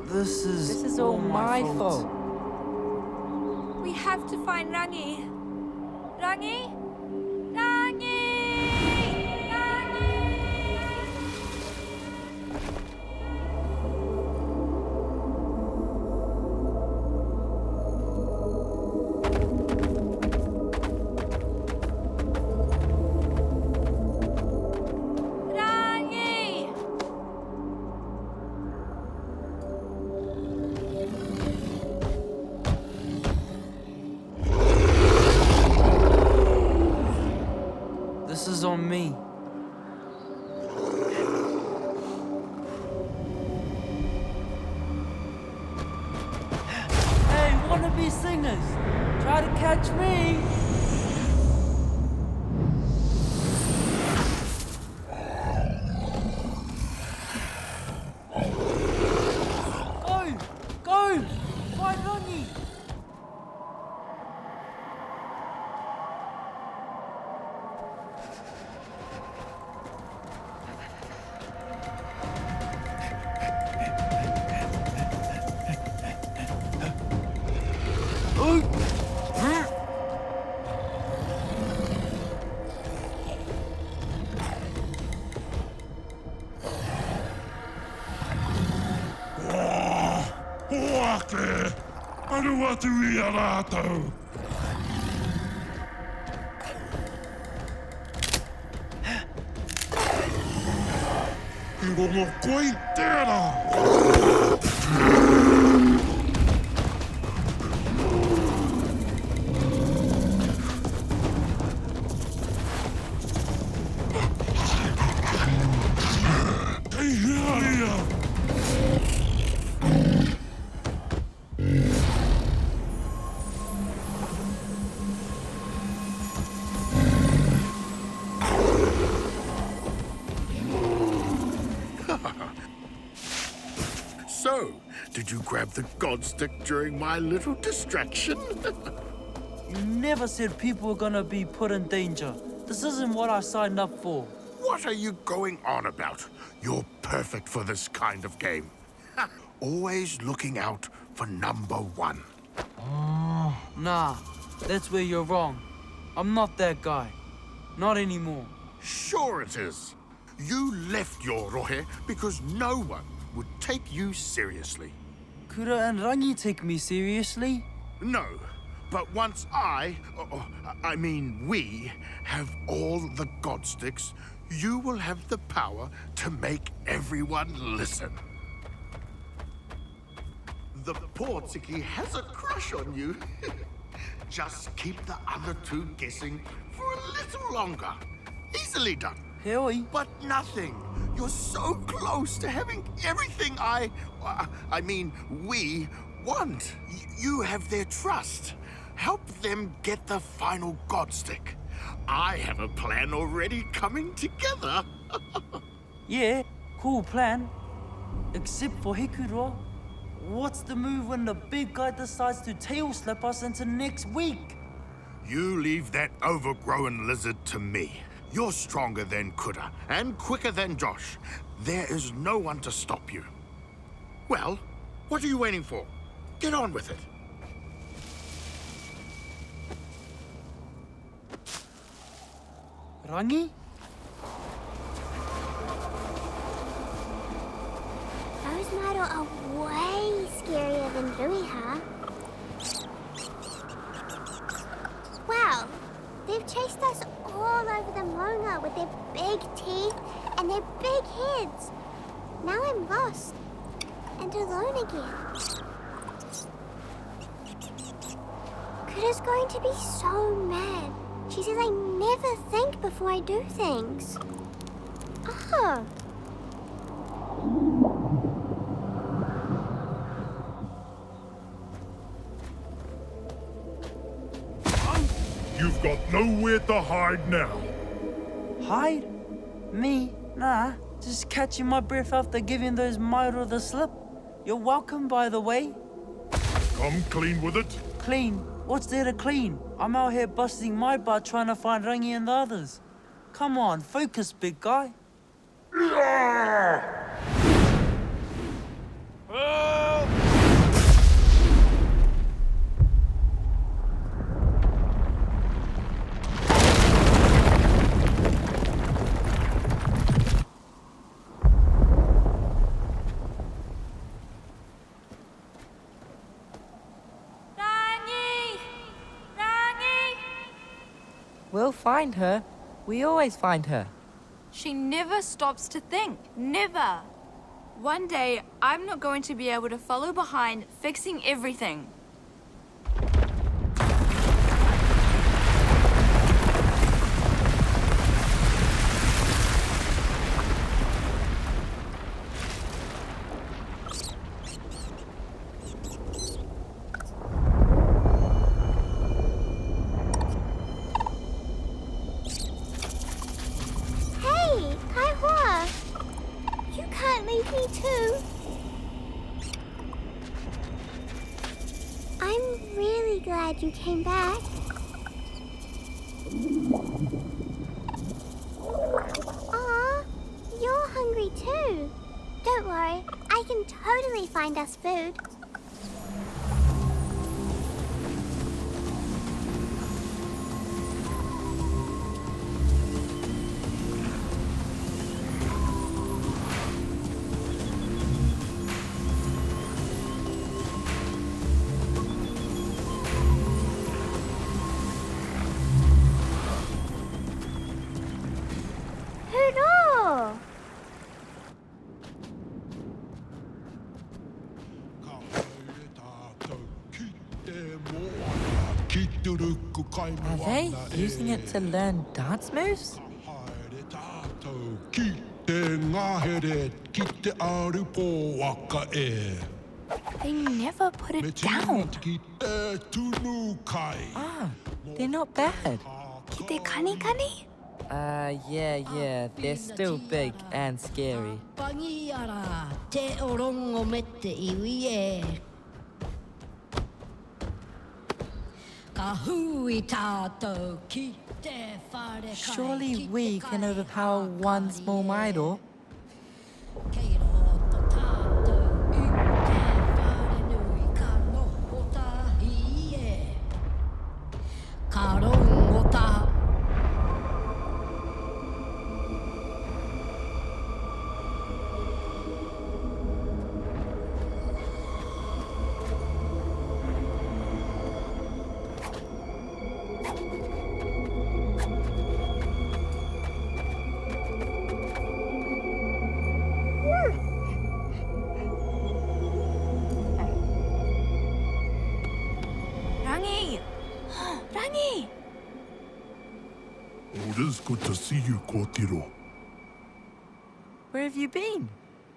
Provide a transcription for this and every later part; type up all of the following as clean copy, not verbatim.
This is all my fault. We have to find Rangi. Rangi? Rangi! This is on me. Hey, wannabe singers! Try to catch me! Go! Go! Find Rangi! Oake! Aru atu I a rātou! I rongo koe tērā! Kei hea ia! So, did you grab the god stick during my little distraction? You never said people were gonna be put in danger. This isn't what I signed up for. What are you going on about? You're perfect for this kind of game. Always looking out for number one. Nah, that's where you're wrong. I'm not that guy. Not anymore. Sure it is. You left your rohe because no one would take you seriously. Kura and Rangi take me seriously? No, but once I mean we, have all the god sticks, you will have the power to make everyone listen. The poor Tiki has a crush on you. Just keep the other two guessing for a little longer. Easily done. Heoi. But nothing. You're so close to having everything I mean, we want. You have their trust. Help them get the final god stick. I have a plan already coming together. Yeah, cool plan. Except for Hikuroa. What's the move when the big guy decides to tail slap us into next week? You leave that overgrown lizard to me. You're stronger than Kura and quicker than Josh. There is no one to stop you. Well, what are you waiting for? Get on with it. Rangi? Those maero are way scarier than Ruiha. Wow, they've chased us all over the maunga with their big teeth and their big heads. Now I'm lost and alone again. Kura's going to be so mad. She says I never think before I do things. Oh. You've got nowhere to hide now. Hide? Me? Nah, just catching my breath after giving those maero the slip. You're welcome, by the way. Come clean with it. Clean? What's there to clean? I'm out here busting my butt trying to find Rangi and the others. Come on, focus, big guy. Help! We'll find her. We always find her. She never stops to think. Never. One day, I'm not going to be able to follow behind, fixing everything. Hey, Hikuroa! You can't leave me too. I'm really glad you came back. Aw, you're hungry too. Don't worry, I can totally find us food. Hurrah! Are they using it to learn dance moves? They never put it down. Ah, they're not bad. Kite kani kani? Yeah, they're still big and scary. Surely we can overpower one small maero. Rangi! Rangi! It is good to see you, Kotiro. Where have you been?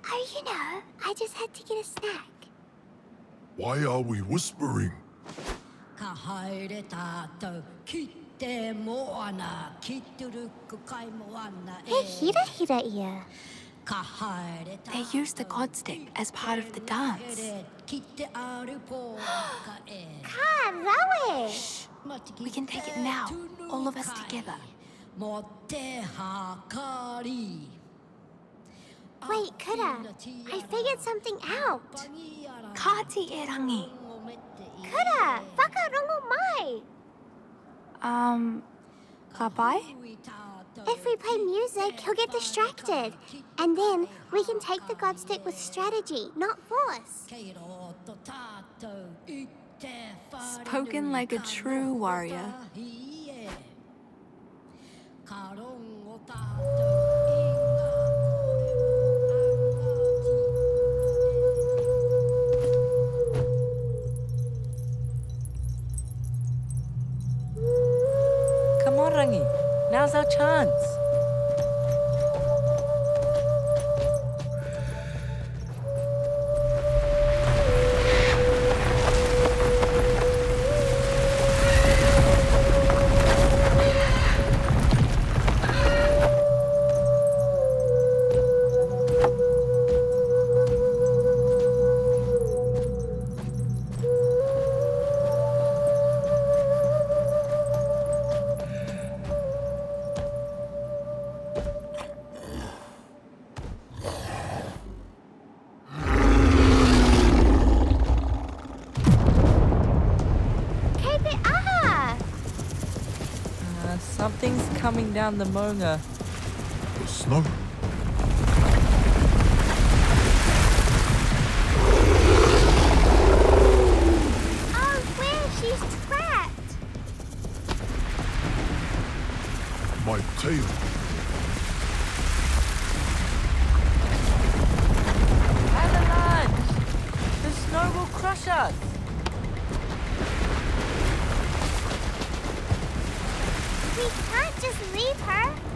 Oh, you know, I just had to get a snack. Why are we whispering? Hey, hira ear. They used the god stick as part of the dance. Ka, rawe! We can take it now, all of us together. Wait, Kura, I figured something out. Kati e Rangi. Kura, whakarongo mai. Kapai? If we play music, he'll get distracted. And then we can take the god stick with strategy, not force. Spoken like a true warrior. Come on, Rangi. Now's our chance. Something's coming down the maunga. The snow. Oh, where? She's trapped. tail. Avalanche! The snow will crush us! We can't just leave her.